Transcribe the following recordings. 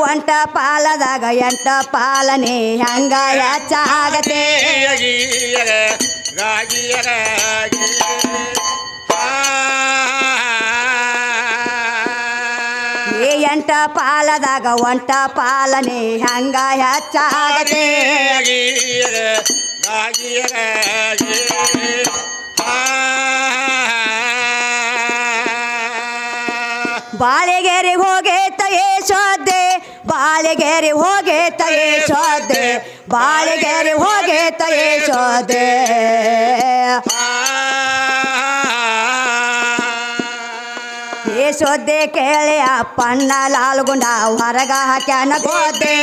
ಒಂಟ ಪಾಲದಾಗ ಎಂಟ ಪಾಲನೆ ಹಂಗ ಹೆಚ್ಚಾಗತೆ ಎಂಟ ಪಾಲದಾಗ ಒಂಟ ಪಾಲನೆ ಹಂಗ ಹೆಚ್ಚಾಗತೆ ಬಾಳೆಗೆರೆ ಹೋಗೆ ತಯೇಶೋದೆ ಬಾಳೆಗೆರೆ ಹೋಗೆ ತಯೇಶೋದೆ ಬಾಳೆಗೆರೆ ಹೋಗೆ ತಯೇಶೋದೆ ಯಶೋದೆ ಕೇಳಿ ಅಪ್ಪಣ್ಣ ಲಾಲ್ಗುಂಡ ಹೊರಗ ಹಾಕ್ಯಾನ ಗೋದೆ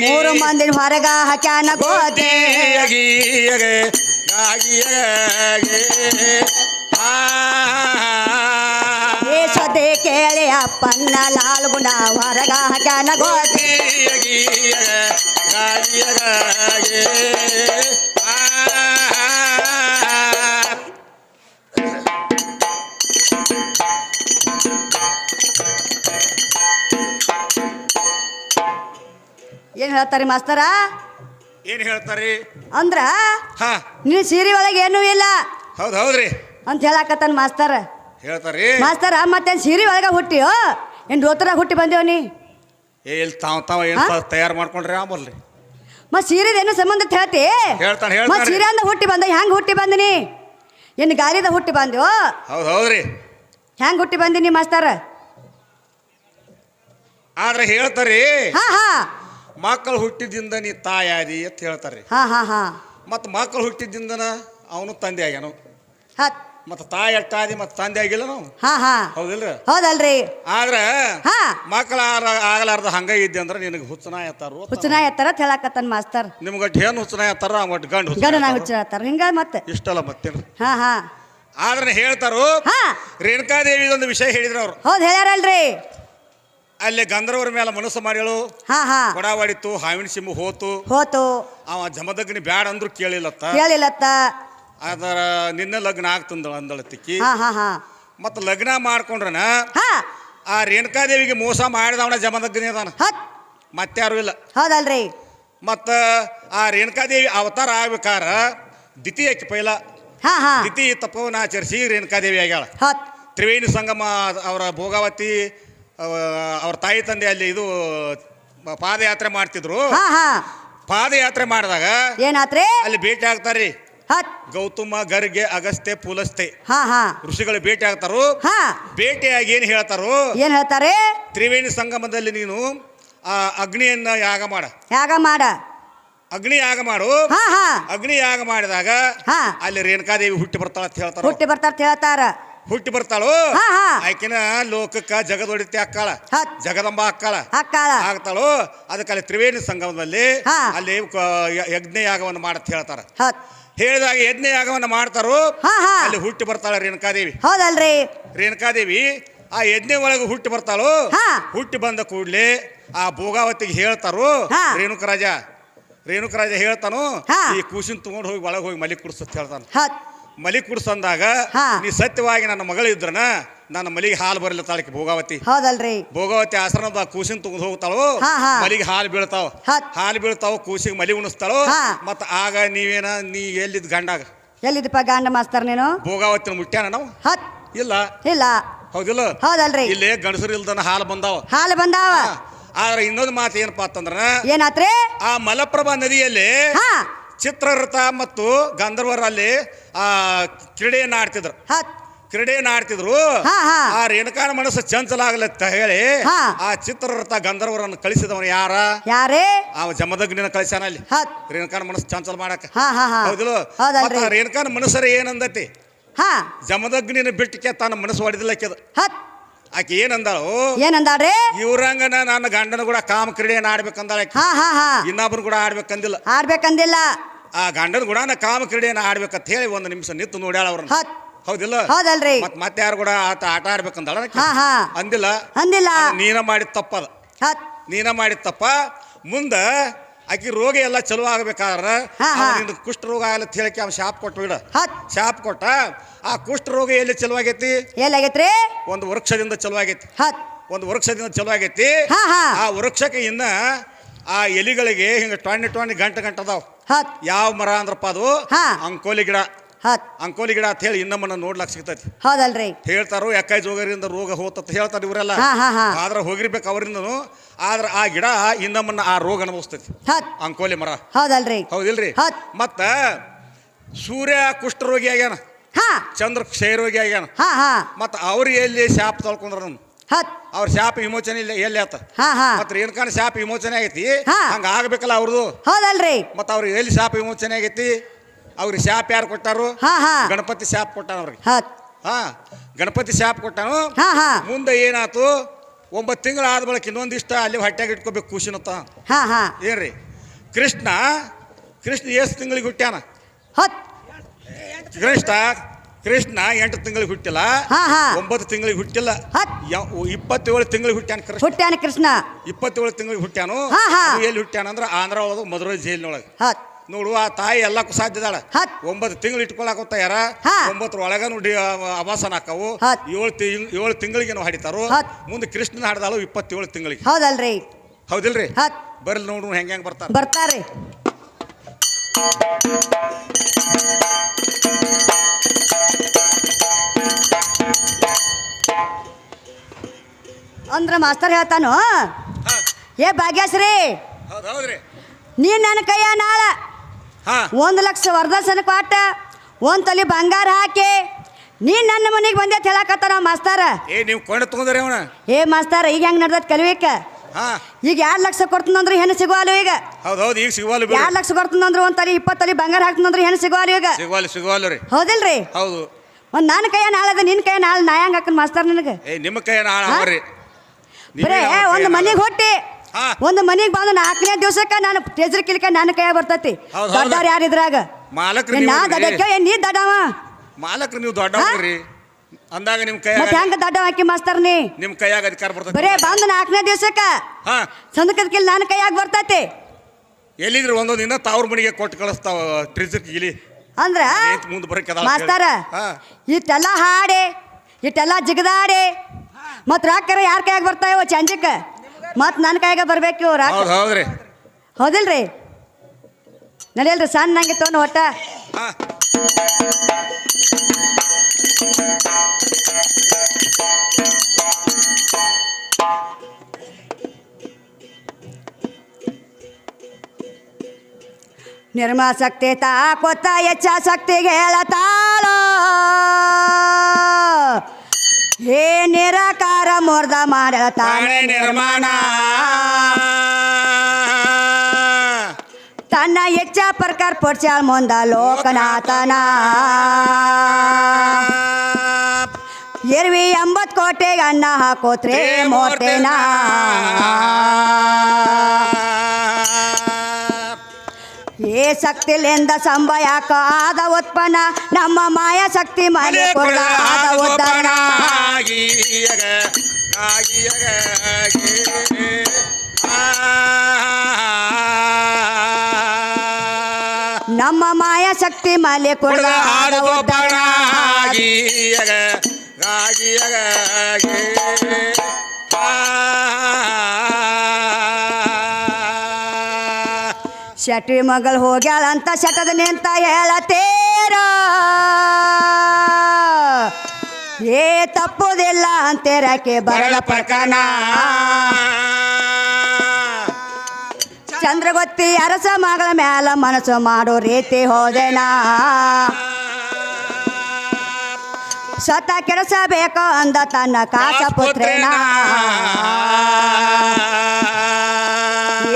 3 ಮಂದಿನ ಹೊರಗ ಹಾಕ್ಯಾನ ಗೋದೆ ಯಶೋದೆ ಕೇಳಿ ಅಪ್ಪಣ್ಣ ಲಾಲ್ಗುಂಡ ಹೊರಗ ಹಾಕ್ಯಾನ ಗೋದೆ ಏನ್ ಹೇಳ್ತಾರೆ ಮಾಸ್ತರ ಏನ್ ಹೇಳ್ತಾರಿ ಅಂದ್ರ ನೀನು ಸೀರೆ ಒಳಗೆ ಏನೂ ಇಲ್ಲ ಹೌದ್ರಿ ಅಂತ ಹೇಳಕತ್ತಾನ ಮಾಸ್ತರ ಹೇಳ್ತಾರಿ ಮಾಸ್ತರ ಮತ್ತೆ ಸೀರೆ ಒಳಗ ಹುಟ್ಟಿಯೋ ಏನ್ ದೋತರ ಹುಟ್ಟಿ ಬಂದೇವ್ ನೀ ಇಲ್ಲಿ ತಾವ್ ಏನ್ ತಯಾರು ಮಾಡ್ಕೊಂಡ್ರಿ ಆಮಲ್ರಿ ಮತ್ ಸೀರೆದೇನು ಸಂಬಂಧ ಹೇಳ್ತಿ ಮತ್ ಸೀರೆ ಅಂದ ಹುಟ್ಟಿ ಬಂದ ಹೆಂಗ್ ಹುಟ್ಟಿ ಬಂದಿನಿ ಏನ್ ಗಾರಿದ ಹುಟ್ಟಿ ಬಂದ್ಯೋ ಹೌದ್ರಿ ಹೆಂಗ್ ಹುಟ್ಟಿ ಬಂದಿನಿ ಮಾಸ್ತರ ಆದ್ರೆ ಹೇಳ್ತಾರಿ ಹಾ ಹಾ ಮಕ್ಕಳು ಹುಟ್ಟಿದಿಂದ ನೀ ತಾಯಾದಿ ಅಂತ ಹೇಳ್ತಾರ್ರಿ ಹಾ ಹಾ ಹಾ ಮತ್ ಮಕ್ಕಳು ಹುಟ್ಟಿದಿಂದನ ಅವನು ತಂದೆ ಆಗ್ಯಾನು ಹತ್ ಮತ್ತ ತಾಯಿ ಎಟ್ಟಾದಿ ಮತ್ ತಂದೆ ಆಗಿಲ್ಲ ನಾವು ಹಾ ಹಾ ಹೌದಿಲ್ರಿ ಹೌದಲ್ರಿ ಆದ್ರ ಹಾ ಮಕ್ಕಳ ಆಗಲಾರ್ದ ಹಂಗ ಇದ್ದೆ ಅಂದ್ರೆ ನಿನಗೆ ಹುಚ್ಚನ ಎತ್ತಾರು ಹುಚ್ಚನ ಎತ್ತಾರ ಹೇಳಕತ್ತಾನ ಮಾಸ್ತರ್ ನಿಮ್ಗಟ್ಟು ಏನು ಹುಚ್ಚನ ಎತ್ತಾರ ಅವಟ್ಟು ಗಂಡು ಗಂಡನ ಹುಚ್ಚನ ಎತ್ತಾರ ಹಿಂಗ ಮತ್ತೆ ಇಷ್ಟಲ್ಲ ಮತ್ತೇನ್ರಿ ಹಾ ಹಾ ಆದ್ರೆ ಹೇಳ್ತಾರು ಹಾ ರೇಣುಕಾದೇವಿದೊಂದು ವಿಷಯ ಹೇಳಿದ್ರು ಅವ್ರು ಹೌದ್ ಹೇಳ್ಯಾರಲ್ರಿ ಅಲ್ಲಿ ಗಂಧರ್ವರ ಮೇಲೆ ಮನಸ್ಸು ಮಾಡ್ಯಾಳು ಹಾ ಹಾ ಕೊಡ ಹೊಡಿತು ಹಾವಿನ ಸಿಂಹ ಹೋತು ಅವ ಜಮದಗ್ನಿ ಬ್ಯಾಡ ಅಂದ್ರು ಕೇಳಿಲ್ಲತ್ತ ಅದರ ನಿನ್ನ ಲಗ್ನ ಆಗ್ತಂದಳ ಅಂದಳತಿಕ್ಕಿ ಹಾ ಹಾ ಹಾ ಮತ್ತ ಲಗ್ನ ಮಾಡ್ಕೊಂಡ್ರನ ಹಾ ಆ ರೇಣುಕಾದೇವಿಗೆ ಮೋಸ ಮಾಡಿದವನ ಜಮದಗ್ನಿ ಅದಾನ ಮತ್ತಾರು ಇಲ್ಲ ಹೌದಲ್ರಿ ಮತ್ತ ಆ ರೇಣುಕಾದೇವಿ ಅವತಾರ ಆಗ್ಬೇಕಾರ ದಿತಿ ಆಕಿ ಪೈಲ ಹಾ ಹಾ ದಿತಿ ತಪವನ್ನ ಆಚರಿಸಿ ರೇಣುಕಾದೇವಿ ಆಗ್ಯಾಳ ಹತ್ ತ್ರಿವೇಣಿ ಸಂಗಮ ಅವರ ಭೋಗಾವತಿ ಅವ್ರ ತಾಯಿ ತಂದೆ ಅಲ್ಲಿ ಇದು ಪಾದಯಾತ್ರೆ ಮಾಡ್ತಿದ್ರು ಹಾ ಹಾ ಪಾದಯಾತ್ರೆ ಮಾಡಿದಾಗ ಏನಾತ್ರಿ ಅಲ್ಲಿ ಭೇಟಿ ಆಗ್ತಾರ್ರಿ ಹತ್ ಗೌತಮ ಗರ್ಗೆ ಅಗಸ್ತ್ಯ ಪುಲಸ್ತೆ ಹಾ ಹಾ ಋಷಿಗಳು ಭೇಟಿ ಆಗ್ತಾರು ಹಾ ಭೇಟಿಯಾಗಿ ಏನ್ ಹೇಳ್ತಾರು ಏನ್ ಹೇಳ್ತಾರೆ ತ್ರಿವೇಣಿ ಸಂಗಮದಲ್ಲಿ ನೀನು ಆ ಅಗ್ನಿಯನ್ನ ಯಾಗ ಮಾಡ ಅಗ್ನಿ ಯಾಗ ಮಾಡು ಹಾ ಹಾ ಅಗ್ನಿ ಯಾಗ ಮಾಡಿದಾಗ ಹಾ ಅಲ್ಲಿ ರೇಣುಕಾದೇವಿ ಹುಟ್ಟಿ ಬರ್ತಾಳ ಅಂತ ಹೇಳ್ತಾರ ಹುಟ್ಟಿ ಬರ್ತಾಳು ಆಕಿನ ಲೋಕಕ್ಕ ಜಗದೊಡಿತಿ ಅಕ್ಕಾಳ ಜಗದಂಬ ಅಕ್ಕಾಳ ಆಗ್ತಾಳು ಅದಕ್ಕೆ ಅಲ್ಲಿ ತ್ರಿವೇಣಿ ಸಂಗಮದಲ್ಲಿ ಅಲ್ಲಿ ಯಜ್ಞ ಯಾಗವನ್ನು ಮಾಡತ್ ಹೇಳ್ತಾರ ಹೇಳಿದಾಗ ಯಜ್ಞ ಯಾಗವನ್ನು ಮಾಡ್ತಾರೋ ಅಲ್ಲಿ ಹುಟ್ಟಿ ಬರ್ತಾಳ ರೇಣುಕಾದೇವಿ ಹೌದಲ್ರಿ ರೇಣುಕಾದೇವಿ ಆ ಯಜ್ಞ ಒಳಗೆ ಹುಟ್ಟಿ ಬರ್ತಾಳು ಹುಟ್ಟಿ ಬಂದ ಕೂಡ್ಲೆ ಆ ಭೋಗಾವತಿಗೆ ಹೇಳ್ತಾರು ರೇಣುಕರಾಜ ಹೇಳ್ತಾನು ಈ ಕೂಸಿನ ತಗೊಂಡು ಹೋಗಿ ಒಳಗೆ ಹೋಗಿ ಮಲಿ ಕುಡಿಸತ್ ಹೇಳ್ತಾನ ಮಲಿ ಕುಡ್ಸಂದಾಗ ನೀ ಸತ್ಯವಾಗಿ ನನ್ನ ಮಗಳು ಇದ್ರನ ನನ್ನ ಮಲಿಗೆ ಹಾಲು ಬರಲಿ ತಾಳಕ್ಕೆ ಭೋಗಾವತಿ ಹೌದಲ್ರಿ ಭೋಗಾವತಿ ಆಶ್ರಮದ ಕೂಸಿನ ತಗೊಂಡು ಹೋಗ್ತಾಳು ಮಲಿಗೆ ಹಾಲು ಬೀಳ್ತಾವ ಕೂಸಿಗೆ ಮಲಿ ಉಣಿಸ್ತಾಳು ಮತ್ತ ಆಗ ನೀ ಎಲ್ಲಿದ್ ಗಂಡಾಗ ಎಲ್ಲಿದ್ದಪ್ಪ ಗಂಡ ಮಾಸ್ತರ್ ನೀನು ಭೋಗಾವತಿನ ಮುಟ್ಟ್ಯಾನ ನಾವು ಇಲ್ಲ ಹೌದಿಲ್ಲ ಹೌದಲ್ರಿ ಇಲ್ಲಿ ಗಂಡಸರು ಇಲ್ದನ ಹಾಲು ಬಂದಾವ ಆದ್ರೆ ಇನ್ನೊಂದು ಮಾತು ಏನಪ್ಪಾ ಅಂತಂದ್ರ ಏನಾತ್ರಿ ಆ ಮಲಪ್ರಭಾ ನದಿಯಲ್ಲಿ ಚಿತ್ರರಥ ಮತ್ತು ಗಂಧರ್ವರಲ್ಲಿ ಆ ಕ್ರೀಡೆಯನ್ನ ಆಡ್ತಿದ್ರು ಆ ರೇಣುಕಾನ ಮನಸ್ಸು ಚಂಚಲ ಆಗ್ಲತ್ತ ಹೇಳಿ ಆ ಚಿತ್ರರಥ ಗಂಧರ್ವರನ್ನು ಕಳಿಸಿದವನು ಯಾರೇ ಆ ಜಮದಗ್ನಿನ ಕಳಿಸ್ಯಾನ ಅಲ್ಲಿ ರೇಣುಕಾನ ಮನಸ್ಸು ಚಂಚಲ ಮಾಡಕ ಹೌದಿಲ್ಲ ರೇಣುಕಾನ ಮನಸ್ಸರ ಏನಂದತಿ ಜಮದಗ್ನಿನ ಬಿಟ್ಟಿಕೆ ತನ್ನ ಮನಸ್ಸು ಹೊಡೆದಿಲ್ಲಕ್ಕಿದ ಆಕೆ ಏನಂದಾಳು ಇವ್ರಂಗನ ನನ್ನ ಗಂಡನ ಕೂಡ ಕಾಮ ಕ್ರೀಡೆಯನ್ನು ಆಡ್ಬೇಕಂದಾಳ ಇನ್ನೊಬ್ಬರು ಕೂಡ ಆಡ್ಬೇಕಂದಿಲ್ಲ ಆ ಗಂಡನ ಕೂಡ ಕಾಮ ಕ್ರೀಡೆಯನ್ನು ಆಡ್ಬೇಕಂತ ಹೇಳಿ ಒಂದು ನಿಮಿಷ ನಿಂತು ನೋಡ್ಯಾಳ ಅವ್ರನ್ನ ಹೌದಿಲ್ಲ ಮತ್ತೆ ಯಾರು ಕೂಡ ಆಟ ಆಡ್ಬೇಕಂದಾಳ ಅಂದಿಲ್ಲ ನೀನ ಮಾಡಿದ ತಪ್ಪ ಮುಂದ ಆಕಿ ರೋಗ ಎಲ್ಲ ಚಲೋ ಆಗ್ಬೇಕಾದ್ರ ಕುಷ್ಠ ರೋಗ ಆಗಲ್ಲ ಹೇಳಕ್ಕೆ ಅವ್ನು ಶಾಪ್ ಕೊಟ್ಟ ಆ ಕುಷ್ಠ ರೋಗ ಎಲ್ಲಿ ಚಲೋ ಆಗೈತಿ ಎಲ್ಲಾಗೈತ್ರಿ ಒಂದು ವೃಕ್ಷದಿಂದ ಚಲೋ ಆಗೈತಿ ಒಂದು ವೃಕ್ಷದಿಂದ ಚಲೋ ಆಗೈತಿ ಹಾ ಹಾ ಆ ವೃಕ್ಷಕ್ಕೆ ಇನ್ನ ಆ ಎಲಿಗಳಿಗೆ ಹಿಂಗ ಟೊಣ್ಣೆ ಗಂಟೆ ಅದಾವ ಹತ್ ಯಾವ ಮರ ಅಂದ್ರಪ್ಪ ಅದು ಹಾ. ಅಂಕೋಲಿ ಗಿಡ ಹತ್ ಅಂಕೋಲಿ ಗಿಡ ಅಂತ ಹೇಳಿ ಇನ್ನಮ್ಮನ್ನ ನೋಡ್ಲಾಕ್ ಸಿಗ್ತೈತಿ ಹೌದಲ್ರಿ ಹೇಳ್ತಾರೋ ಎಕ್ಕಾಯಿ ಜೋಗರಿಂದ ರೋಗ ಹೋತತ್ ಹೇಳ್ತಾರೆ ಇವರೆಲ್ಲ ಹಾ ಹಾ ಹಾ ಆದ್ರೆ ಹೋಗಿರ್ಬೇಕು ಅವರಿಂದನು ಆದ್ರೆ ಆ ಗಿಡ ಇನ್ನಮ್ಮನ್ನ ಆ ರೋಗ ಅನುಭವಿಸ್ತೈತಿ ಹತ್ ಅಂಕೋಲಿ ಮರ ಹೌದಲ್ರಿ ಹೌದಿಲ್ರಿ ಹತ್ ಮತ್ತ ಸೂರ್ಯ ಕುಷ್ಠರೋಗಿ ಆಗ್ಯಾನ ಹಾ ಚಂದ್ರ ಕ್ಷಯರೋಗಿ ಆಗ್ಯಾನ ಹಾ ಹಾ ಮತ್ತ ಅವ್ರು ಎಲ್ಲಿ ಶಾಪ ತೊಳ್ಕೊಂಡ್ರ ಹತ್ ಅವ್ರ ಶಾಪ ವಿಮೋಚನೆ ಇಲ್ಲ ಎಲ್ಲಿ ಆತ ಹಾ ಹಾ ಮತ್ತ ರೇಣುಕಾನ ಶಾಪ ವಿಮೋಚನೆ ಆಗೈತಿ ಹಾ. ಹಂಗ ಆಗ್ಬೇಕಲ್ಲ ಅವ್ರದ್ದು ಹೌದಲ್ರಿ ಮತ್ತ ಅವ್ರಿಗೆ ಎಲ್ಲಿ ಶಾಪ ವಿಮೋಚನೆ ಆಗೈತಿ ಅವ್ರಿಗೆ ಶಾಪ ಯಾರು ಕೊಟ್ಟಾರು ಹಾ ಹಾ ಗಣಪತಿ ಶಾಪ ಕೊಟ್ಟಾನ ಅವ್ರಿಗೆ ಹತ್ ಹಾ ಗಣಪತಿ ಶಾಪ ಕೊಟ್ಟಾನು ಹಾ ಹಾ ಮುಂದೆ ಏನಾತು 9 ತಿಂಗಳು ಆದ ಬಳಿಕ ಇನ್ನೊಂದಿಷ್ಟ ಅಲ್ಲಿ ಹೊಟ್ಯಾಗ ಇಟ್ಕೋಬೇಕು ಖುಷಿನತ್ತ ಹಾ ಹಾ ಏನ್ರಿ ಕೃಷ್ಣ ಎಷ್ಟು ತಿಂಗಳಿಗೆ ಹುಟ್ಟ್ಯಾನ ಹತ್ ಕೃಷ್ಣ 8 ತಿಂಗಳಿಗೆ ಹುಟ್ಟಿಲ್ಲ ಹಾ ಹಾ 9 ತಿಂಗಳಿಗೆ ಹುಟ್ಟಿಲ್ಲ ಹತ್ 27 ತಿಂಗಳಿಗೆ ಹುಟ್ಟ್ಯಾನ ಕೃಷ್ಣ ಹುಟ್ಟ್ಯಾನ ಕೃಷ್ಣ 27 ತಿಂಗಳಿಗೆ ಹುಟ್ಟ್ಯಾನು ಹಾ, ಹಾ. ಅದು ಎಲ್ಲಿ ಹುಟ್ಟ್ಯಾನ ಅಂದ್ರೆ ಆಂಧ್ರ ಒಳಗೆ ಮಧುರೈ ಜೈಲಿನೊಳಗೆ ಹತ್ ನೋಡು ಆ ತಾಯಿ ಎಲ್ಲಕ್ಕೂ ಸಾಧ್ಯದಾಳ ಹತ್ 9 ತಿಂಗಳು ಇಟ್ಕೊಳಕ ತಯಾರ ಹಾ. 9 ಒಳಗ ನೋಡಿ ಅವಾಸನ ಹಾಕವು ಹತ್. 7 ತಿಂಗಳಿಗೆ ಹೊಡಿತಾರು ಹತ್. ಮುಂದೆ ಕೃಷ್ಣನ ಹಾಡ್ದಾಳು 27 ತಿಂಗಳಿಗೆ ಹೌದಲ್ರಿ ಹೌದಿಲ್ರಿ ಹತ್ ಬರ್ಲಿ ನೋಡು ಹೆಂಗ್ ಬರ್ತಾರ ಬರ್ತಾರ್ರಿ ಅಂದ್ರ ಮಾಸ್ತರ್ ಹೇಳ್ತಾನು ಏ ಭಾಗ್ಯಶ್ರೀ ಹೌದ್ರಿ ನೀನ್ ನನ್ನ ಕೈಯ ನಾಳ ಹಾ 1 ಲಕ್ಷ ವರದಕ್ಷಿಣೆ ಕೊಟ್ಟ 1 ತೊಲಿ ಬಂಗಾರ ಹಾಕಿ ನೀನ್ ನನ್ನ ಮನೆಗೆ ಬಂದೆ ಅಂತ ಹೇಳಕತ್ತಾನ ಮಾಸ್ತಾರ ನೀವು ಕೊಂಡು ತಗೊಂಡ್ರಿ ಅವನ ಏ ಮಾಸ್ತಾರ ಈಗ ಹೆಂಗ್ ನಡ್ದತ್ ಕಲಿವಿಕ ಹಾ ಈಗ 2 ಲಕ್ಷ ಕೊಡ್ತಂದ್ರೆ ಹೆಣ್ಣು ಸಿಗುವಲ್ಲ ಈಗ ಹೌದು ಈಗ ಸಿಗುವಲ್ಲ 2 ಲಕ್ಷ ಕೊಡ್ತಂದ್ರೆ 1 ತೊಲಿ 20 ತೊಲಿ ಬಂಗಾರ ಹಾಕ್ತಂದ್ರೆ ಹೆಣ್ಣು ಸಿಗುವಲ್ಲ ಈಗ ಸಿಗುವಲ್ಲ ರೀ ಹೌದಿಲ್ರಿ ಹೌದು ಒಂದ್ ನನ್ನ ಕೈಯ ನಾಳದ ನಿನ್ ಕೈಯ ನಾಳೆ ನಾ ಹೆಂಗ್ ಹಾಕನ್ ಮಾಸ್ತಾರ ನಿನಗೆ ನಿಮ್ಮ ಕೈ ನಾಳ್ರಿ ಬರೇ ಒಂದು ಮನೆಗೆ ಹೊಟ್ಟಿ ಹಾ. ಒಂದು ಮನೆಗೆ ಬಂದು 4ನೇ ದಿವಸಕ್ಕೆ ನಾನು ಟೇಜರ್ ಕಿಲಿಕ ನನ್ನ ಕೈಯಾಗ ಬರ್ತೈತಿ ಹೌದ್ ದೊಡ್ಡವ್ರು ಯಾರು ಇದ್ರಾಗ ಮಾಲಕ್ರಿ ನಾ ದೊಡ್ಡಕ್ಕೆ ನೀ ದೊಡ್ಡವ ಮಾಲಕ್ರಿ ನೀವು ದೊಡ್ಡವ್ರಿ ಅಂದಾಗ ನಿಮ್ ಕೈ ಮತ್ತೆ ಹೆಂಗ ದೊಡ್ಡವ ಹಾಕಿ ಮಾಸ್ತರ್ ನೀ ನಿಮ್ ಕೈಯಾಗ ಅಧಿಕಾರ ಬರ್ತೈತಿ ಬರೇ ಬಂದು 4ನೇ ದಿವಸಕ್ಕ ಹಾ ಸಂದಕದ ಕಿಲ್ ನನ್ನ ಕೈಯಾಗ ಬರ್ತೈತಿ ಎಲ್ಲಿದ್ರು ಒಂದೊಂದು ದಿನ ತಾವ್ರ ಮನೆಗೆ ಕೊಟ್ಟು ಕಳಿಸ್ತಾವ ಟ್ರಿಜರ್ ಗಿಲಿ ಅಂದ್ರ ಮುಂದೆ ಬರಕ್ಕೆ ಮಾಸ್ತಾರ ಹಾ ಇಟ್ಟೆಲ್ಲ ಹಾಡಿ ಇಟ್ಟೆಲ್ಲ ಜಿಗದಾಡಿ ಮತ್ ರಾಕರ ಯಾರ ಕೈಯಾಗ ಬರ್ತಾವ ಚಂಜಕ್ಕ ಮತ್ ನನ್ನ ಕೈಯಾಗ ಬರ್ಬೇಕು ರಾಕ ಹೌದು ಹೌದ್ರಿ ಹೌದಿಲ್ರಿ ನಡೆಯಲ್ರಿ ಸಣ್ಣ ನಂಗೆ ತೊಗೊಂಡು ಒಟ್ಟ ಹಾ ನಿರ್ಮಾಸಕ್ತಿ ತಾಕೊತ್ತ ಹೆಚ್ಚಾಸಕ್ತಿಗೆ ಹೇಳತಾಳೋ ಹೇ ನಿರಾಕಾರ ಮುರ್ದ ಮಾಡತಾನೆ ನಿರ್ಮಾಣ ತನ್ನ ಹೆಚ್ಚ ಪ್ರಕಾರ ಪಡ್ಸ್ಯಾಳ ಮುಂದ ಲೋಕನಾಥನ ಎರ್ವಿ 80 ಕೋಟೆಗೆ ಅನ್ನ ಹಾಕೋತ್ರೆ ಮೂರ್ತಿನ ಏ ಶಕ್ತಿಲಿಂದ ಸಂಭಯಾಕ ಆದ ಉತ್ಪನ್ನ ನಮ್ಮ ಮಾಯಾ ಶಕ್ತಿ ಮನೆ ಕೊಡ ಆದ ಉತ್ಪನ್ನ ನಮ್ಮ ಮಾಯಾ ಶಕ್ತಿ ಮಲೆ ಕೊಡ ಆದ ಉತ್ಪನ್ನ ಶೆಟ್ಟಿ ಮಗಳು ಹೋಗ್ಯಾಳಂತ ಶಟದ ನಿಂತ ಹೇಳತೇರ ಏ ತಪ್ಪುದಿಲ್ಲ ಅಂತೇರಕ್ಕೆ ಬರಲ ಪ್ರಕರಣ ಚಂದ್ರಗೊತ್ತಿ ಅರಸ ಮಗಳ ಮ್ಯಾಲ ಮನಸ್ಸು ಮಾಡೋ ರೀತಿ ಹೋದೆನಾ ಸ್ವತ ಕೆಡಿಸಬೇಕು ಅಂದ ತನ್ನ ಕಾಸ ಪುತ್ರೇನ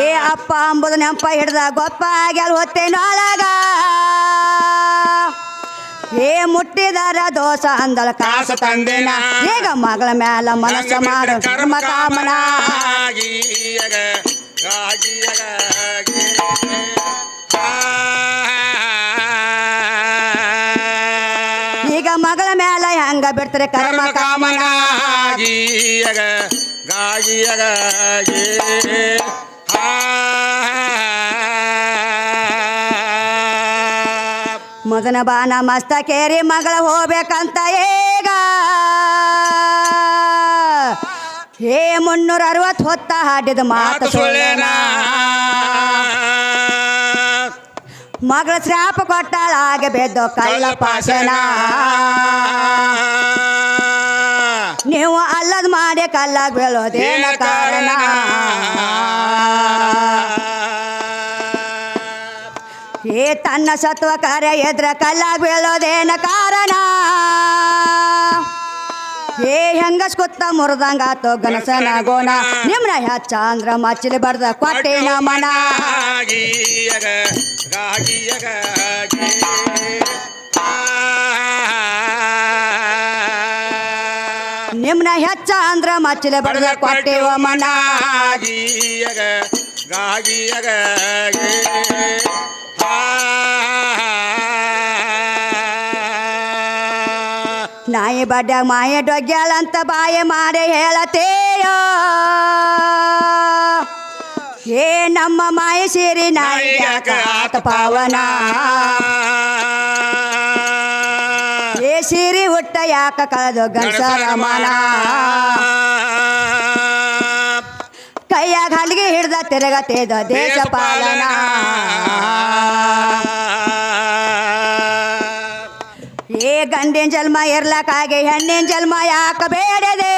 ಏ ಅಪ್ಪ ಅಂಬುದು ನೆಂಪ ಹಿಡ್ದ ಗೊಪ್ಪ ಆಗ್ಯಾಳ ಹೊತ್ತೇನೊಳಗ ಏ ಮುಟ್ಟಿದಾರ ದೋಸ ಅಂದಳ ಕಾಸ ತಂದೇನ ಈಗ ಮಗಳ ಮ್ಯಾಲ ಮನಸ್ಸು ಮಾಡು ಕರ್ಮ ಕಾಮನ ಈಗ ಮಗಳ ಮ್ಯಾಲ ಹೆಂಗ ಬಿಡ್ತಾರೆ ಕರ್ಮ ಕಾಮನ ಮದನ ಬಾನ ಮಸ್ತ ಕೇರಿ ಮಗಳ ಹೋಗ್ಬೇಕಂತ ಈಗ ಹೇ 360 ಹೊತ್ತ ಹಾಡಿದ ಮಾತು ಸುಳ್ಳೇನ ಮಗಳ ಶ್ರಾಪ ಕೊಟ್ಟಾಳಾಗ ಬೆದ್ದು ಕಳ್ಳ ಪಾಶನ ನೀವು ಅಲ್ಲದ್ ಮಾಡಿ ಕಲ್ಲಾಗ ಬೀಳೋದೇನ ಕಾರಣ ಏ ತನ್ನ ಸತ್ವ ಕಾರ್ಯ ಎದ್ರ ಕಲ್ಲಾಗ ಬೀಳೋದೇನ ಕಾರಣ ಏ ಹೆಂಗಸ್ ಕುತ್ತ ಮುರಿದಂಗಾತು ಗನಸನ ಗೋಣ ನಿಮ್ನ ಹೆಚ್ಚ ಅಂದ್ರ ಮಚ್ಚಲಿ ಬರ್ದ ಕೊಟ್ಟಿನ ಮನ ನಿಮ್ನ ಹೆಚ್ಚ ಅಂದ್ರ ಮಚ್ಚಲಿ ಬರ್ದ ಕೊಟ್ಟಿವ ಮನ ನಾಯಿ ಬಡ್ಡ್ಯಾಗ ಮಾಯ ಡೊಗ್ಯಾಳಂತ ಬಾಯ ಮಾಡಿ ಹೇಳತೇಯೋ ಏ ನಮ್ಮ ಮಾಯ ಸೇರಿ ನಾಯಿ ಯಾಕ ಆತ ಪಾವನ ಏ ಸೀರಿ ಹುಟ್ಟ ಯಾಕ ಕಳೆದು ಗಂಡಸರ ಮನ ಕೈಯಾಗ ಹಲಿಗೆ ಹಿಡ್ದ ತಿರುಗತೇದ ದೇಶ ಪಾಲನ ಏ ಗಂಡಿನ ಜನ್ಮ ಇರ್ಲಕ್ಕಾಗಿ ಹೆಣ್ಣಿನ ಜನ್ಮ ಯಾಕ ಬೇಡದೆ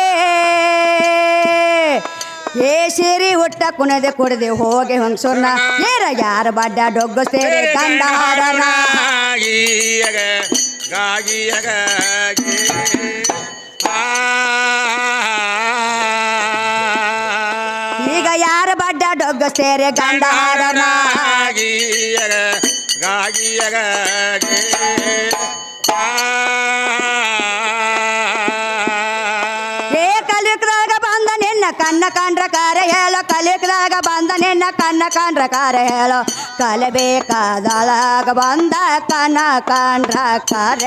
ಏ ಸೀರಿ ಹುಟ್ಟ ಕುಣದೆ ಕುಡ್ದೆ ಹೋಗಿ ಹೊಂಗ್ಸೋರ್ನ ಏರ ಯಾರ ಬಡ್ಡ ಡೊಗ್ಗು ಸೇರಿ ಗಂಡ ಹಾಡನ ಈಗ ಯಾರ ಬಡ್ಡ ಡೊಗ್ಗು ಸೇರಿ ಗಂಡ ಹಾಡನ ಏ ಕಲಿಯುಗದಾಗ ಬಂದ ನಿನ್ನ ಕಣ್ಣ ಕಂಡ್ರ ಕಾರ ಹೇಳೋ ಕಲಿಯುಗದಾಗ ಬಂದ ನಿನ್ನ ಕಣ್ಣ ಕಂಡ್ರ ಕಾರ ಹೇಳೋ ಕಲಿಬೇಕಾದಳಾಗ ಬಂದ ಕಣ್ಣ ಕಂಡ್ರ ಕಾರ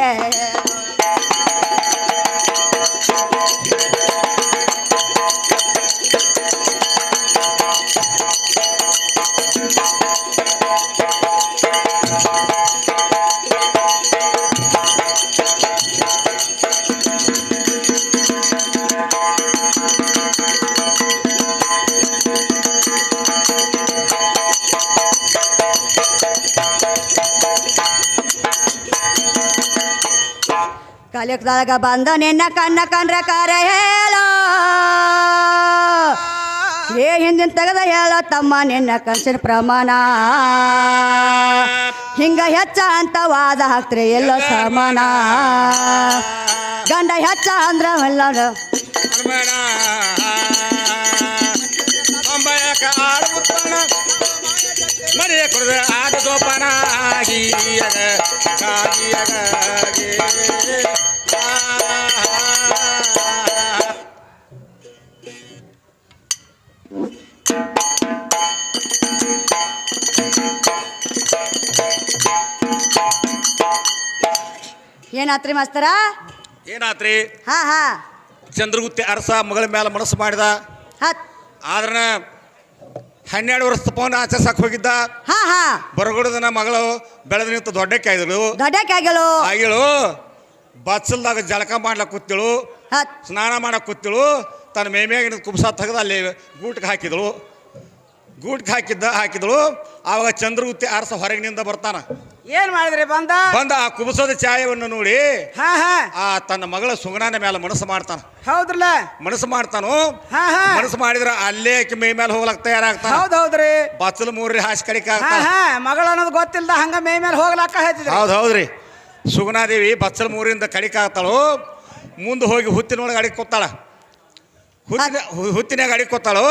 ಕಲಿಯುಗದಾಗ ಬಂದ ನಿನ್ನ ಕಣ್ಣ ಕಂಡ್ರ ಕಾರ ಹೇಳೋ ಏ ಹಿಂದಿನ ತೆಗೆದ ಹೇಳೋ ತಮ್ಮ ನಿನ್ನ ಕನಸಿನ ಪ್ರಮಾಣ ಹಿಂಗ ಹೆಚ್ಚ ಅಂತ ವಾದ ಹಾಕ್ತ್ರಿ ಎಲ್ಲೋ ಸಮಾನ ಗಂಡ ಹೆಚ್ಚ ಅಂದ್ರ ಎಲ್ಲ ಮರಿಯ ಕುಡಿದ ಆದ ಸೋಪಾನ ಏನಾತ್ರಿ ಮಾಸ್ತರ ಏನಾತ್ರಿ ಹಾ ಹಾ ಚಂದ್ರಗುತ್ತಿ ಅರಸ ಮಗಳ ಮೇಲೆ ಮನಸ್ಸು ಮಾಡಿದ ಆದ್ರ 12 ವರ್ಷ ತಪವನ್ನ ಆಚರಿಸಕ್ ಹೋಗಿದ್ದ ಹಾ ಹಾ ಬರಗುಡದನ ಮಗಳು ಬೆಳೆದ ನಿಂತು ದೊಡ್ಡಕ್ಕೆ ಆಗಿಳು ಬಚ್ಚಲ್ದಾಗ ಜಳಕ ಮಾಡ್ಲಕ್ ಕೂತಿಳು ಸ್ನಾನ ಮಾಡಕ್ ಕೂತಿಳು ತನ್ನ ಮೇಮ್ಯಾಗಿನ ಕುಬ್ಸ ತೆಗೆದು ಅಲ್ಲಿ ಗೂಟ್ಗೆ ಹಾಕಿದಳು ಆವಾಗ ಚಂದ್ರಗುತ್ತಿ ಅರಸ ಹೊರಗಿನಿಂದ ಬರ್ತಾನ ಏನ್ ಮಾಡಿದ್ರಿ ಬಂದ ಆ ಕುಬಸದ ಛಾಯವನ್ನು ನೋಡಿ ಆ ತನ್ನ ಮಗಳ ಸುಗಣನ ಮೇಲೆ ಮನಸ್ಸು ಮಾಡ್ತಾನ ಹೌದ್ರಲ್ಲ ಮನಸ್ಸು ಮನಸ್ಸು ಮಾಡಿದ್ರ ಅಲ್ಲೇ ಆಕಿ ಮೈ ಮೇಲೆ ಹೋಗ್ಲಕ್ ತಯಾರಾಗ್ತಾನ ಹೌದ್ರಿ ಬಚ್ಚಲ್ ಮೂರ್ರಿ ಹಾಸಿ ಕಡಿಕ ಮಗಳ ಅನ್ನೋದು ಗೊತ್ತಿಲ್ದ ಹಂಗ ಮೈ ಮೇಲೆ ಹೋಗ್ಲಾಕ ಹೇಳ್ತಿದ್ರಿ ಹೌದ್ರಿ ಸುಗುಣಾದೇವಿ ಬಚ್ಚಲ್ ಮೂರಿಂದ ಕಡಿಕ ಆಗ್ತಾಳು ಮುಂದೆ ಹೋಗಿ ಹುತ್ತಿನೊಳಗೆ ಅಡಿಕೊತ್ತಾಳ ಹುತ್ತಿನಾಗ ಅಡಿಕೊತ್ತಾಳು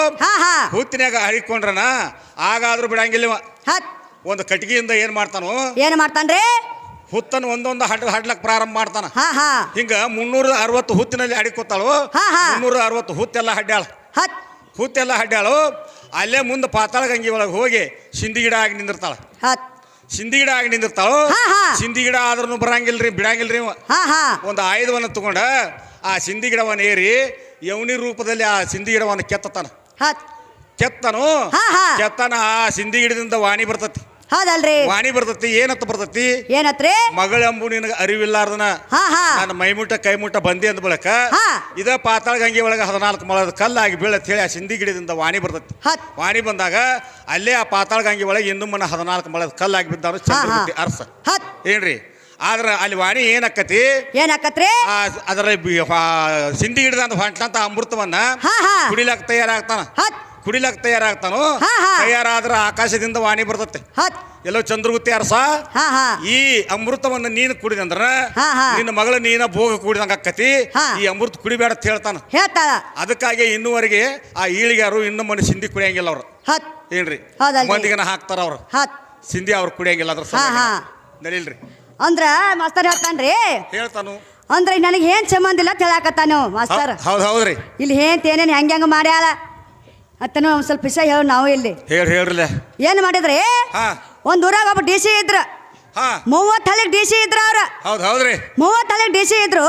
ಹುತ್ತಿನಾಗ ಅಡಿಕೊಂಡ್ರನ ಆಗಾದ್ರೂ ಬಿಡಂಗಿಲ್ಲ ಒಂದು ಕಟ್ಟಿಗೆಯಿಂದ ಏನ್ ಮಾಡ್ತಾನ್ರಿ ಹುತ್ತನ್ನು ಒಂದೊಂದು ಹಡ್ಲಕ್ ಪ್ರಾರಂಭ ಮಾಡ್ತಾನ ಹಿಂಗ 360 ಹುತ್ತಿನಲ್ಲಿ ಅಡಿಕೊತ್ತಾಳು 360 ಹುತ್ತೆಲ್ಲ ಹಡ್ಯಾಳು ಅಲ್ಲೇ ಮುಂದೆ ಪಾತಾಳ ಗಂಗಿ ಒಳಗೆ ಹೋಗಿ ಸಿಂದಿ ಗಿಡ ಆಗಿ ನಿಂದಿರ್ತಾಳು ಸಿಂದಿ ಗಿಡ ಆದ್ರೂ ಬರಂಗಿಲ್ರಿ ಬಿಡಂಗಿಲ್ರಿ ಒಂದು ಆಯುಧವನ್ನು ತಗೊಂಡ ಆ ಸಿಂದಿ ಗಿಡವನ್ನು ಏರಿ ಯೌನಿ ರೂಪದಲ್ಲಿ ಆ ಸಿಂದಿ ಗಿಡವನ್ನು ಕೆತ್ತನ ಆ ಸಿಂದಿ ಗಿಡದಿಂದ ವಾಣಿ ಬರ್ತತಿ ಹೌದಲ್ರಿ ವಾಣಿ ಬರ್ತತಿ ಏನಂತ ಬರ್ತತಿ ಏನತ್ರಿ ಮಗಳೆಂಬು ನಿನಗ ಅರಿವಿಲ್ಲಾರ್ದನ ಹಾ ಹಾ ನನ್ನ ಮೈಮುಟ್ಟ ಕೈಮುಟ್ಟ ಬಂದಿ ಅಂದ ಬಳಕ ಹಾ ಇದ ಪಾತಾಳ ಗಂಗೆ ಒಳಗ 14 ಮೊಳದ ಕಲ್ಲಾಗಿ ಬೀಳತ್ ಹೇಳಿ ಆ ಸಿಂಧಿ ಗಿಡದಿಂದ ವಾಣಿ ಬರ್ತತಿ ಹತ್ ವಾಣಿ ಬಂದಾಗ ಅಲ್ಲೇ ಆ ಪಾತಾಳ ಗಂಗೆ ಒಳಗೆ ಇನ್ನೂ ಮನ 14 ಮೊಳದ ಕಲ್ಲಾಗಿ ಬಿದ್ದಾನು ಚಂದ್ರಗುತ್ತಿ ಅರ್ಸ ಹತ್ ಏನ್ರಿ ಆದ್ರ ಅಲ್ಲಿ ವಾಣಿ ಏನಾಕತಿ ಏನಾಕತ್ರಿ ಅದರ ಸಿಂಧಿ ಗಿಡದ ಹೊಂಟಂತ ಅಮೃತವನ್ನ ಹಾ ಹಾ ಕುಡಿಲಾಕ ತಯಾರಾಗ್ತಾನ ಹತ್ ಕುಡಿಲಾಕ ತಯಾರಾಗ್ತಾನು ಹಾ, ಹಾ. ತಯಾರಾದ್ರ ಆಕಾಶದಿಂದ ವಾಣಿ ಬರ್ತತೆ ಹತ್ ಎಲ್ಲೋ ಚಂದ್ರಗುತ್ತಿ ಅರಸ ಹಾ ಹಾ ಈ ಅಮೃತವನ್ನ ನೀನು ಕುಡಿದಂದ್ರ ಹಾ, ಹಾ. ನಿನ್ನ ಮಗಳ ನೀನ ಭೋಗ ಕುಡಿದಂಗ ಆಕ್ಕತಿ ಹಾ. ಈ ಅಮೃತ ಕುಡಿಬೇಡ ಅಂತ ಹೇಳ್ತಾನ ಹೇಳ್ತಾಳ ಅದಕ್ಕಾಗಿ ಇನ್ನೂವರೆಗೆ ಆ ಈಳಿಗಾರು ಇನ್ನು ಮನೆ ಸಿಂಧಿ ಕುಡಿಯಂಗಿಲ್ಲ ಅವ್ರು ಹತ್ ಏನ್ರಿ ಹೌದಲ್ರಿ. ಮಂದಿಗನ ಹಾಕ್ತಾರ ಅವ್ರು ಹತ್ ಸಿಂಧಿ ಅವ್ರು ಕುಡಿಯಂಗಿಲ್ಲ ಅದ್ರ ಹಾ, ಹಾ. ನಡಿಲ್ರಿ ಅಂದ್ರ ಮಾಸ್ತರ್ ಹೇಳ್ತಾನ್ರಿ ಹೇಳ್ತಾನು ಅಂದ್ರ ನನಗೆ ಏನ್ ಸಂಬಂಧ ಇಲ್ಲ ಅಂತ ಹೇಳಾಕತ್ತಾನು ಮಾಸ್ತರ್ ಹೌದ್ ಹೌದ್ರಿ ಇಲ್ಲಿ ಏನೇನು ಹೆಂಗ ಮಾಡ್ಯಾಳ ಅತ್ತನು ಒಂದ್ ಸ್ವಲ್ಪ ವಿಷಯ ಹೇಳು ನಾವು ಇಲ್ಲಿ ಹೇಳ್ರಲ್ಲ ಏನ್ ಮಾಡಿದ್ರಿ ಹಾ ಒಂದ್ ಊರಾಗ ಒಬ್ಬ ಡಿ ಸಿ ಇದ್ರ ಹಾ 30 ಹಳ್ಳಿಗೆ ಡಿ ಸಿ ಇದ್ರ ಅವ್ರ ಹೌದ್ರಿ 30 ಹಳ್ಳಿಗೆ ಡಿ ಸಿ ಇದ್ರು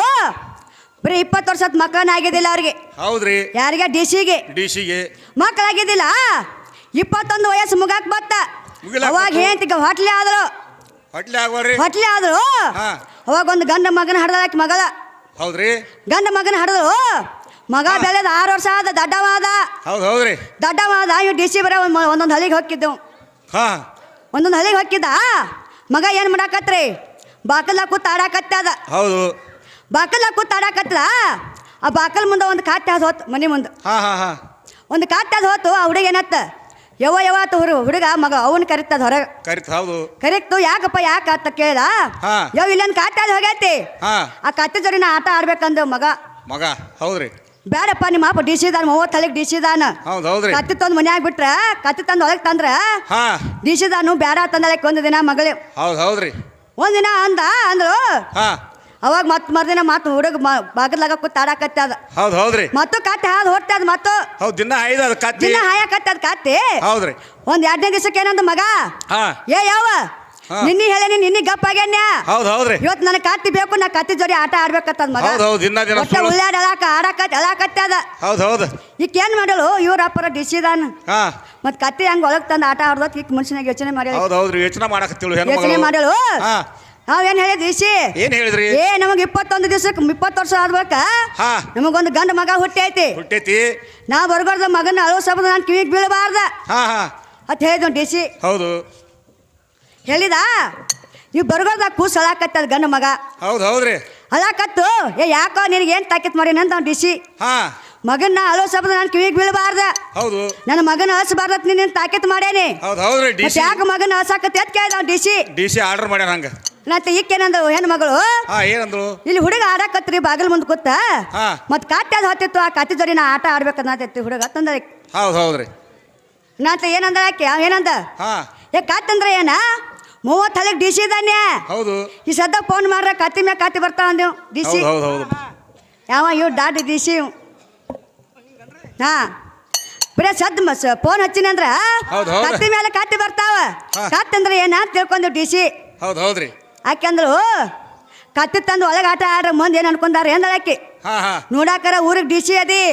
ಬರೀ 20 ವರ್ಷದ ಮಕ್ಕಳನ್ನ ಆಗಿದ್ದಿಲ್ಲ ಅವ್ರಿಗೆ ಹೌದ್ರಿ ಯಾರಿಗೆ ಡಿ ಸಿಗೆ ಡಿಸಿಗೆ ಮಕ್ಕಳಾಗಿದ್ದಿಲ್ಲ 21 ವಯಸ್ಸು ಮುಗಾಕ್ ಬತ್ತ ಮುಗಿಲಾಕ್ ಅವಾಗ ಬಂತು. ಏಂತಿಗ ಹೊಟ್ಲಿ ಆದ್ರು ಹೊಟ್ಲೆ ಆಗೋರಿ ಹೊಟ್ಲಿ ಆದ್ರು ಹಾ ಅವಾಗ ಒಂದು ಗಂಡ ಮಗನ ಹಡ್ದಾಕಿ ಮಗಳ ಹೌದ್ರಿ ಗಂಡ ಮಗನ ಹಡದು ಮಗ ಬೆಳೆದ 6 ವರ್ಷ ಆದ ದಡ್ಡವಾದ ಹೌದ್ರಿ ಇವ್ ಡಿ ಸಿ ಬರೋ ಒಂದೊಂದು ಹಳ್ಳಿಗೆ ಹೊಕ್ಕಿದ್ದೆವು ಹಾ ಒಂದೊಂದು ಹಳ್ಳಿಗೆ ಹೊಕ್ಕಿದ್ದ ಮಗ ಏನು ಮಾಡಾಕತ್ರಿ ಬಾಕಲ ಕೂತ್ ಆಡಾಕತ್ತದ ಹೌದು ಬಾಕಲ ಕೂತ್ ಆಡಾಕತ್ತದ ಆ ಬಾಕಲ್ ಮುಂದೆ ಒಂದು ಕಾಟ್ ಅದು ಹೋತು ಮನೆ ಮುಂದೆ ಹಾ ಹಾ ಹಾ ಒಂದು ಕಾಟ್ ಅದು ಹೋತು ಆ ಹುಡುಗ ಏನತ್ತ ಯವ ಆತ ಹುಡುಗ ಮಗ ಅವನ್ ಕರಿತದ ಹೊರಗೆ ಕರಿತ ಹೌದು ಕರಿತು ಯಾಕಪ್ಪ ಯಾಕ ಅಂತ ಕೇಳ್ದ ಹಾ. ಇಲ್ಲೊಂದು ಕಾಟ್ ಅದು ಹೋಗೈತಿ ಹಾ ಆ ಕತ್ತೆ ಜೋಡಿ ನಾ ಆಟ ಆಡ್ಬೇಕಂದ ಮಗ ಮಗ ಹೌದ್ರಿ ಬೇಡಪ್ಪ ನಿಮ್ಮ ಅಪ್ಪ ಡಿ ಸಿ ದಾನ 30 ಹಳ್ಳಿಗೆ ಡಿ ಸಿ ದಾನ ಹೌದ್ರಿ ಕತ್ತಿ ತಂದು ಮನ್ಯಾಗ ಬಿಟ್ರ ಕತ್ತಿ ತಂದು ಒಳಗೆ ತಂದ್ರ ಹಾ ಡಿ ಸಿ ದಾನು ಬೇಡ ತಂದಳಕ್ಕೆ ಒಂದು ದಿನ ಮಗಳು ಹೌದ್ರಿ ಒಂದಿನ ಅಂದ್ರು ಹಾ ಅವಾಗ ಮರ್ದಿನ ಮಾತು ಹುಡುಗ ಬಾಗಲಾಗ ಕೂತ್ ಆಡಾಕತ್ತದ ಹೌದ್ರಿ ಮತ್ತು ಕತ್ತಿ ಹಾದು ಹೊರ್ತದ ಮತ್ತು ಹೌದ್ ದಿನ ಐದು ಅದು ಕತ್ತಿ ದಿನ ಹಾಯಕತ್ತದ ಕತ್ತಿ ಹೌದ್ರಿ ಒಂದ್ 2ನೇ ದಿವಸಕ್ಕೆ ಏನಂದ ಮಗ ಹಾ ಯಾವ ಹಾ. ನಿನ್ನಿ ಹೇಳೇನಿ ನಿನ್ನಿ ಗಪ್ಪ ಆಗ್ಯಾನ್ಯ ಹೌದ್ರಿ ಇವತ್ತು ನನಗೆ ಕತ್ತಿ ಬೇಕು ನಾ ಕತ್ತಿ ಜೋಡಿ ಆಟ ಆಡ್ಬೇಕತ್ತದ ಮಗ ಹೌದ್ ದಿನ ದಿನ ಒಟ್ಟ ಉಳ್ಳಾಡ ಅಳಾಕತ್ತದ ಹೌದು ಈಕ ಏನ್ ಮಾಡಲು ಇವ್ರ ಅಪ್ಪರ ಡಿಸಿದಾನ ಹಾ ಮತ್ ಕತ್ತಿ ಹಂಗ ಒಳಗ್ ತಂದು ಆಟ ಆಡ್ದತ್ ಈಗ ಮನುಷ್ಯನಾಗ ಯೋಚನೆ ಮಾಡಿ ಹೌದ್ರಿ ಯೋಚನೆ ಮಾಡಕತ್ತಿಳು ಯೋಚನೆ ಹೆಣ್ಮಗಳು ಮಾಡಲು ಹಾ ನಾವೇನ್ ಹೇಳಿದ್ ಡಿಸಿ ಏನ್ ಹೇಳಿದ್ರಿ ನಮಗ್ 21 ದಿವಸಕ್ಕೆ 20 ವರ್ಷ ಆದ್ಬೇಕ ಹಾ ನಮಗೊಂದು ಗಂಡ ಮಗ ಹುಟ್ಟೈತಿ ಹುಟ್ಟೈತಿ ನಾ ಬರ್ಬಾರ್ದ ಮಗನ ಅಳೋ ಶಬ್ದ ನಾನು ಕಿವಿಗೆ ಬೀಳಬಾರ್ದ ಹಾ ಹಾ ಅಂತ ಹೇಳಿದ್ ಡಿಸಿ ಹೌದು ಹೇಳಿದ ನೀವು ಬರ್ಬಾರ್ದ ಕೂಸ್ ಅಳಾಕತ್ತದ ಗಂಡ ಮಗ ಹೌದ್ರಿ ಅಳಾಕತ್ತು ಯಾಕೋ ನಿನಗೆ ಏನ್ ತಾಕಿತ್ ಮಾಡಿ ಅಂತ ಡಿಸಿ ಹಾ ಮಗನ್ನ ಅಳೋ ಶಬ್ದ ನಾನು ಕಿವಿಗೆ ಬೀಳಬಾರ್ದ ಹೌದು ನನ್ನ ಮಗನ ಅಳಿಸಬಾರ್ದ ನೀನು ತಾಕಿತ್ ಮಾಡೇನಿ ಹೌದ್ರಿ ಡಿಸಿ ಯಾಕೆ ಮಗನ ಅಳ್ಸಾಕತ್ತೆ ಅಂತ ಕೇಳ್ದ ಡಿಸಿ ಆರ್ಡರ್ ಮಾಡ್ಯಾರ ಹಂಗ ಮತ್ತೆ ಈಕೇನಂದ ಹೆಣ್ಣು ಮಗಳು ಹಾ ಏನಂದ್ರು ಇಲ್ಲಿ ಹುಡುಗ ಆಡಾಕತ್ರಿ ಬಾಗಿಲ್ ಮುಂದೆ ಕೂತ ಹಾ. ಮತ್ ಕಾಟಿ ಅದು ಹೊತ್ತಿತ್ತು ಆ ಕಾಟಿ ಜೋಡಿ ನಾ ಆಟ ಆಡ್ಬೇಕನ್ನತೈತಿ ಹುಡುಗ ತಂದ ಹೌದ್ರಿ ನಾತ ಏನಂದ ಆಕೆ ಏನಂದ ಹಾ ಕಾತಂದ್ರ ಏನ 30 ಹಳ್ಳಿಗೆ ಡಿ ಸಿ ಇದ್ದಾನೆ ಹೌದು ಈ ಸದ್ದ ಫೋನ್ ಮಾಡ್ರ ಕತ್ತಿ ಮ್ಯಾಗ ಕತ್ತಿ ಬರ್ತಾವ ಅಂದೇವು ಡಿ ಸಿ ಹೌದು ಯಾವ ಇವ್ ಡಾಟ್ ಡಿ ಸಿ ಹಾ ಬರೇ ಸದ್ ಫೋನ್ ಹಚ್ಚಿನ ಅಂದ್ರ ಹೌದು. ಕತ್ತಿ ಮೇಲೆ ಕತ್ತಿ ಬರ್ತಾವ ಹಾ. ಕತ್ತಂದ್ರ ಏನ ತಿಳ್ಕೊಂಡ್ ಡಿ ಸಿ ಹೌದ್ರಿ ಆಕೆಂದ್ರು ಕತ್ತಿ ತಂದು ಒಳಗೆ ಆಟ ಆಡ್ರ ಮುಂದೆ ಏನು ಅನ್ಕೊಂಡಾರ ಎಂದಳಾಕಿ ಹಾ ಹಾ ನೋಡಾಕರ ಊರಿಗೆ ಡಿ ಸಿ ಅದಿ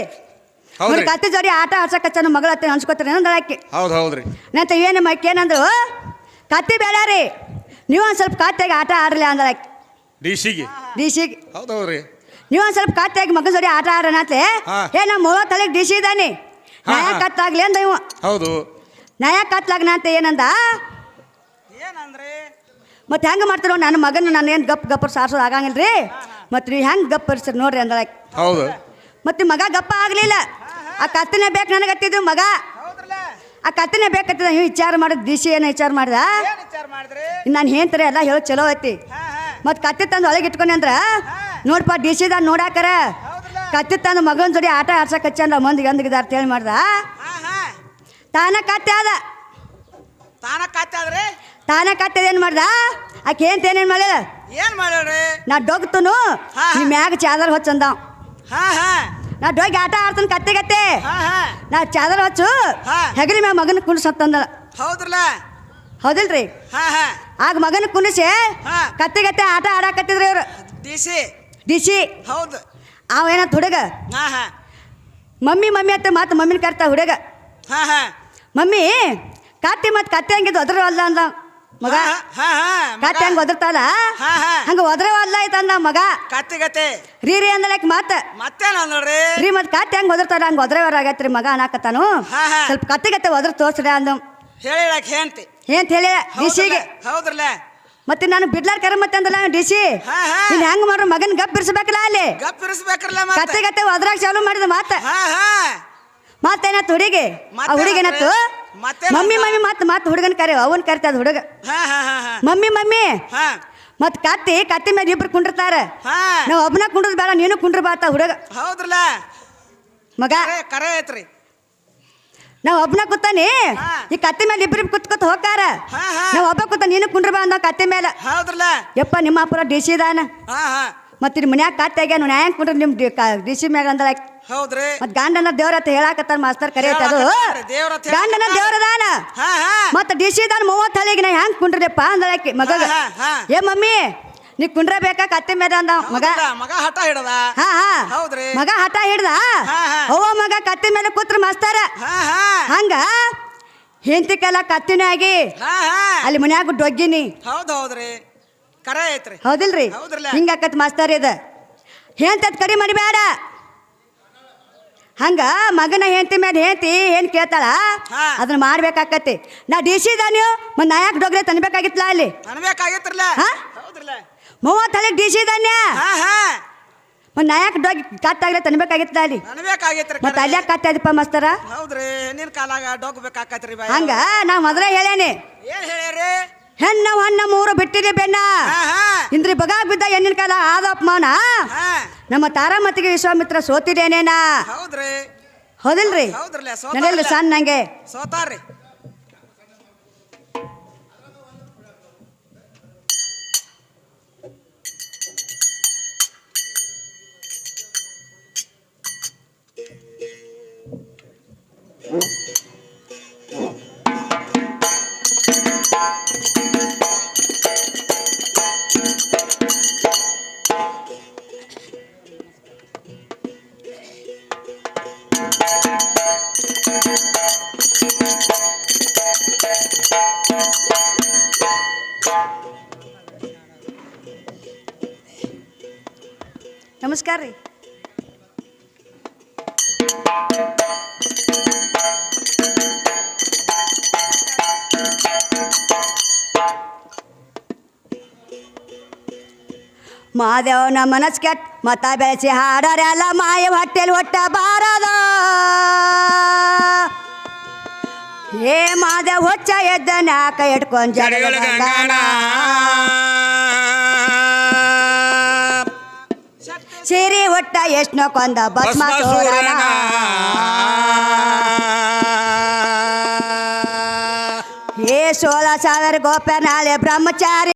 ಹೌದ್ರಿ ಕತ್ತಿ ಜೋಡಿ ಆಟ ಆಡ್ಸಕಚ್ಚ ನಮ್ಮ ಮಗಳ ಹತ್ತ ಅನ್ಸ್ಕೊತಾರ ಏನಂದಳಾಕಿ ಹೌದ್ರಿ ನಂತ ಏನು ಮಕ್ಕಿ ಏನಂದ್ರು ಕತ್ತಿ ಬೇಡ ರೀ ನೀವು ಒಂದು ಸ್ವಲ್ಪ ಕತ್ತಿಯಾಗಿ ಆಟ ಆಡ್ರಲಿ ಅಂದಳಾಕಿ ಡಿಸಿಗೆ ಡಿ ಸಿಗೆ ಹೌದ್ರಿ ನೀವು ಒಂದು ಸ್ವಲ್ಪ ಕತ್ತಿಯಾಗಿ ಮಗನ ಜೋಡಿ ಆಟ ಆಡ್ರನತ್ಲೆ ಹಾ. ನಮ್ಮ 30 ಹಳ್ಳಿಗೆ ಡಿ ಸಿ ಇದ್ದಾನೆ ಹಾ, ನಯ ಹಾ. ಕತ್ತಾಗ್ಲಿ ಅಂದ ಇವ ಹೌದು ನಯ ಕತ್ಲಾಗ್ನ ಅಂತ ಏನಂದ ಏನಂದ್ರಿ ಮತ್ತೆ ಹೆಂಗೆ ಮಾಡ್ತಾರೋ ನನ್ನ ಮಗನ ನಾನು ಏನು ಗಪ್ಪರ್ ಸಾರ್ಸೋದು ಆಗಂಗಿಲ್ರಿ ಮತ್ತೆ ನೀವು ಹೆಂಗೆ ಗಪ್ಪರ್ಸ್ರಿ ನೋಡ್ರಿ ಅಂದಳಾಕಿ ಹೌದು ಮತ್ತೆ ಮಗ ಗಪ್ಪ ಆಗಲಿಲ್ಲ ಆ ಕತ್ತಿನೇ ಬೇಕು ನನಗತ್ತಿದ್ದು ಮಗ ಹೌದ್ರಲ್ಲ ಆ ಕತ್ತಿನೇ ಬೇಕತ್ತಿದ ನೀವು ವಿಚಾರ ಮಾಡಿದ್ ಡಿ ಸಿ ಏನು ವಿಚಾರ ಮಾಡ್ದ ಏನ್ ವಿಚಾರ ಮಾಡಿದ್ರಿ ನಾನು ಹೇಳ್ತಾರೆ ಎಲ್ಲ ಹೇಳೋದು ಚಲೋ ಐತಿ ಹಾ ಹಾ ಮತ್ತು ಕತ್ತಿ ತಂದು ಒಳಗೆ ಇಟ್ಕೊಂಡೆ ಅಂದ್ರ ನೋಡಪ್ಪ ಡಿ ಸಿದ ನೋಡಾಕರ ಹೌದ್ರಲ್ಲ ಕತ್ತಿ ತಂದು ಮಗನ ಜೋಡಿ ಆಟ ಆಡ್ಸಕ್ಕೆ ಹಚ್ಚಂದ್ರ ಮಂದಿಗೆ ಅಂದಿಗಿದಾರ ಅಂತ ಹೇಳಿ ಮಾಡ್ದ ಹಾ ಹಾ ತಾನ ಕತ್ತೆ ಆದ ತಾನ ಕಾತಾದ್ರಿ ತಾನ ಕತ್ತೆ ಏನು ಮಾಡ್ದ ಆಕೆ ಏನೇನು ಮಾಡಿಲ್ಲ ಏನ್ ಮಾಡ್ಯಾಳ್ರಿ ನಾ ಡೊಗ್ತನು ಹಾ. ನಿಮ್ಮ ಮ್ಯಾಗ ಚಾದರ್ ಹೊಚ್ಚಂದ ಹಾ ಹಾ ನಾ ಡೊಗ್ಗಿ ಆಟ ಆಡ್ತಾನೆ ಕತ್ತೆ ಹಾ ಹಾ ನಾ ಚಾದರ್ ಹೊಚ್ಚು ಹಾ. ಹೆಗಲಿ ಮ್ಯಾಗ ಮಗನ ಕುಣಿಸತ್ತಂದ ಹೌದ್ರಲ್ಲ ಹೌದಿಲ್ರಿ ಹಾ ಹಾ ಆಗ ಮಗನ ಕುಣಿಸಿ ಹಾ. ಕತ್ತೆ ಆಟ ಆಡಾಕತ್ತಿದ್ರಿ ಇವ್ರು ಡಿಸಿ ಡಿ ಸಿ ಹೌದು ಅವ ಏನಂತ ಹುಡುಗ ಹಾ ಹಾ ಮಮ್ಮಿ ಅಂತ ಮಾತು ಮಮ್ಮಿನ ಕರ್ತಾ ಹುಡುಗ ಹಾ ಹಾ ಮಮ್ಮಿ ಕತ್ತಿ ಮತ್ತು ಕತ್ತೆ ಹಂಗಿದ್ದು ಅದ್ರ ಅಲ್ಲ ಅಂದ ಮಗ ಹಾ ಹಾ ಕತ್ತಿ ಹೆಂಗ್ ಒದರ್ತಾಳ ಹಾ ಹಾ ಹಂಗ ಒದ್ರೆ ಒದ್ಲ ಐತಂದ ಮಗ ಕತ್ತಿಗತೆ ರೀ ಅಂದಲಕ್ ಮತ್ತೇನ ನೋಡ್ರಿ ರೀ ಮತ್ ಕತ್ತಿ ಹೆಂಗ್ ಒದರ್ತಾಳ ಹಂಗ ಒದ್ರವರ ಆಗೈತ್ರಿ ಮಗ ಅನ್ನಾಕತ್ತಾನು ಹಾ ಹಾ ಸ್ವಲ್ಪ ಕತ್ತಿಗತ್ತೆ ಒದ್ರ ತೋರ್ಸ್ರಿ ಅಂದ ಹೇಳಿಳಕ್ ಹೆಂಡ್ತಿ ಏನ್ ಹೇಳಿ ಡಿಸಿಗೆ ಹೌದ್ರಲ್ಲ ಮತ್ತೆ ನಾನು ಬಿಡ್ಲಾರ್ ಕರೆ ಮತ್ತೆ ಅಂದಲ್ಲ ಡಿಸಿ ಹಾ ಹಾ ನೀನ್ ಹೆಂಗ್ ಮಾಡ್ರ ಮಗನ್ ಗಪ್ ಇರ್ಸ್ಬೇಕಲ್ಲ ಅಲ್ಲಿ ಗಪ್ ಇರಿಸ್ಬೇಕ್ರಲ್ಲ ಕತ್ತಿಗತ್ತೆ ಒದ್ರಾಗ ಚಾಲು ಮಾಡಿದ ಮಾತ ಹಾ ಹಾ ಮತ್ತೇನತ್ ಹುಡುಗಿ ಆ ಹುಡುಗಿನತ್ತು ಮಮ್ಮಿ ಮಮ್ಮಿ ಮತ್ ಹುಡುಗನ್ ಕರೆ ಅವನ್ ಕರಿತದ ಹುಡುಗ ಹಾ ಹಾ ಹಾ ಹಾ ಮಮ್ಮಿ ಮಮ್ಮಿ ಹಾ ಮತ್ ಕತ್ತಿ ಮೇಲೆ ಇಬ್ರು ಕುಂಡಿರ್ತಾರ ಹಾ ನಾವ್ ಒಬ್ಬನ ಕುಂಡ್ರದ್ ಬೇಡ ನೀನು ಕುಂಡ್ರ ಬಾತ ಹುಡುಗ ಹೌದ್ರಲ್ಲ ಮಗ ಕರೆ ಐತ್ರಿ ನಾವ್ ಒಬ್ಬನ ಕೂತಾನಿ ಹಾ. ಈ ಕತ್ತಿ ಮೇಲೆ ಇಬ್ರು ಕುತ್ಕೊತ ಹೋಗಾರ ಹಾ ಹಾ ನಾವ್ ಒಬ್ಬ ಕೂತ ನೀನು ಕುಂಡ್ರ ಬಾ ಅಂದ ಕತ್ತಿ ಮೇಲೆ ಹೌದ್ರಲ್ಲ ಯಪ್ಪ ನಿಮ್ಮ ಅಪ್ಪರ ಡಿಸಿದಾನ ಹಾ ಹಾ ಮತ್ ಇಲ್ಲಿ ಮನ್ಯಾಗ ಕತ್ತಿ ಆಗ್ಯಾನ ನಾ ಹೆಂಗ್ ಕುಂಡ್ರ ನಿಮ್ ಡಿಸಿ ಮ್ಯಾಗ ಅಂದಳ ಹೌದ್ರಿ ಮತ್ ಗಂಡನ ದೇವ್ರ ಅಂತ ಹೇಳಾಕತ್ತಾರ ಮಾಸ್ತರ್ ಕರೆ ಐತೆ ಅದು ಗಂಡನ ದೇವ್ರದಾನ ಹಾ ಹಾ ಮತ್ತ ಡಿಸಿದಾನ 30 ಹಳಿಗೆ ನಾ ಹೆಂಗ್ ಕುಂಡ್ರಪ್ಪ ಅಂದಳಕ್ಕೆ ಮಗ ಹಾ ಹಾ ಏ ಮಮ್ಮಿ ನೀ ಕುಂಡ್ರ ಬೇಕಾ ಕತ್ತಿ ಮೇಲೆ ಅಂದ ಮಗ ಮಗ ಹಠ ಹಿಡದ ಹಾ ಹಾ ಹೌದ್ರಿ ಮಗ ಹಠ ಹಿಡ್ದ ಹಾ, ಹಾ. ಅವ್ವ ಮಗ ಕತ್ತಿ ಮೇಲೆ ಕೂತ್ರ ಮಾಸ್ತಾರ ಹಾ ಹಾ ಹಂಗ ಹೆಂತಿಕೆಲ್ಲ ಕತ್ತಿನೇ ಆಗಿ ಹಾ ಹಾ ಅಲ್ಲಿ ಮನ್ಯಾಗ ಡೊಗ್ಗಿನಿ ಹೌದ್ರಿ ಕರೆ ಐತ್ರಿ ಹೌದಿಲ್ರಿ ಹೌದ್ರಲ್ಲ. ಹಿಂಗಾಕತ್ ಮಾಸ್ತರ್ ಇದ ಹೆಂತದ್ ಕಡಿ ಮಾಡಬೇಡ ಹಂಗ ಮಗನ ಹೆಂಡತಿ ಮೇಲೆ ಹೆಂಡತಿ ಏನ್ ಕೇಳ್ತಾಳ ಹಾ. ಅದನ್ನ ಮಾಡ್ಬೇಕಾಕತಿ ನಾ ಡಿಸಿದ ನೀವು ಮತ್ ನಾ ಯಾಕೆ ಡೊಗ್ರೆ ತನ್ಬೇಕಾಗಿತ್ಲ ಅಲ್ಲಿ ಅನ್ಬೇಕಾಗಿತ್ರಲ್ಲ ಹಾ? ಹೌದ್ರಲ್ಲ 30 ಹಳಿ ಡಿಸಿದಾನ್ಯ ಹಾ ಹಾ ಮತ್ ನಾ ಯಾಕೆ ಡೊಗ್ ಕತ್ತಾಗ್ಲೆ ತನ್ಬೇಕಾಗಿತ್ಲ ಅಲ್ಲಿ ಅನ್ಬೇಕಾಗಿತ್ರಿ ಮತ್ ಅಲ್ಲಿ ಯಾಕೆ ಕತ್ತಾದಿಪ್ಪ ಮಾಸ್ತರ ಹೌದ್ರಿ ಹೆಣ್ಣಿನ ಕಾಲಾಗ ಡೊಗ್ಬೇಕಾಕತ್ರಿ ಬಾಯ್ ಹಂಗ ನಾ ಮೊದಲೇ ಹೇಳೇನಿ ಏನ್ ಹೇಳ್ಯಾರಿ ಹೆಣ್ಣ ಹೊಣ್ಣ 3 ಬಿಟ್ಟಿದೆ ಬೆನ್ನ ಹಾ ಹಾ ಇಂದ್ರಿ ಬಗ ಬಿದ್ದ ಹೆಣ್ಣಿನ ಕಾಲ ಆದ ಅಪಮಾನ ಹಾ ನಮ್ಮ ತಾರಾಮತಿಗೆ ವಿಶ್ವಾಮಿತ್ರ ಸೋತಿದೇನೇನಾ ಹೌದ್ರಿ ಹೌದಿಲ್ರಿ ಹೌದ್ರಲ್ಲ ನಡೆಯಲ್ಲ ಸಣ್ಣ ನಂಗೆ ಸೋತಾರ್ರಿ ನಮಸ್ಕಾರ ರೀ ಮಾದೇವನ ಮನಸ್ ಕೆಟ್ಟ ಮತ ಬೆಳೆಸಿ ಹಾಡರೆಲ್ಲ ಮಾಯ ಹೊಟ್ಟೆಲಿ ಹೊಟ್ಟ ಬಾರದ ಏ ಮಾದೇವ್ ಹೊಚ್ಚ ಎದ್ದ ನಾಕ ಇಟ್ಕೊಂಡ್ ಜಡಗಳ ಗಂಗಾನ ಸಿರಿ ಹೊಟ್ಟ ಎಷ್ಟನೋ ಕೊಂದ ಭಸ್ಮಾಸುರನ ಏ 16,000 ಗೋಪ ನಾಳೆ ಬ್ರಹ್ಮಚಾರಿ